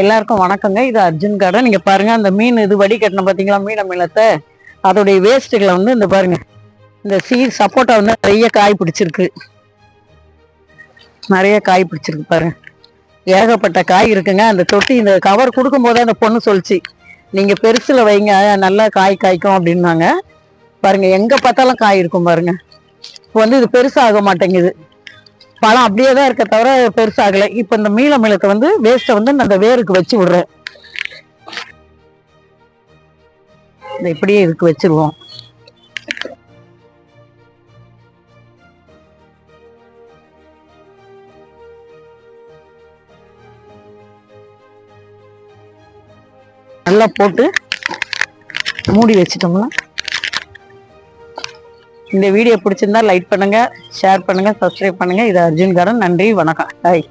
எல்லாருக்கும் வணக்கங்க. இது அர்ஜுன் கார்டன். நீங்க பாருங்க, அந்த மீன் இது வடிகட்டணும் பார்த்தீங்களா, மீனத்தை அதோடைய வேஸ்ட்டுகளை வந்து இந்த பாருங்க, இந்த சப்போட்டா வந்து நிறைய காய் பிடிச்சிருக்கு. பாருங்க, ஏகப்பட்ட காய் இருக்குங்க. அந்த தொட்டி இந்த கவர் கொடுக்கும் போதே அந்த பொண்ணு சொல்லிச்சு, நீங்க பெருசுல வைங்க, நல்லா காய் காய்க்கும் அப்படின்னாங்க. பாருங்க, எங்க பார்த்தாலும் காய் இருக்கும் பாருங்க. இப்போ வந்து இது பெருசாக மாட்டேங்குது, பழம் அப்படியே தான் இருக்க தவிர பெருசாகலை. இப்போ இந்த மீளத்தை வந்து வேஸ்ட்டை வந்து அந்த வேருக்கு வச்சு விடுறேன். இந்த இப்படியே இதுக்கு வச்சிருவோம். நல்லா போட்டு மூடி வச்சிட்டோம்னா, இந்த வீடியோ பிடிச்சிருந்தா லைக் பண்ணுங்க, ஷேர் பண்ணுங்க, சப்ஸ்கிரைப் பண்ணுங்க. இது அர்ஜுன் கார்டன். நன்றி, வணக்கம். ஹாய்.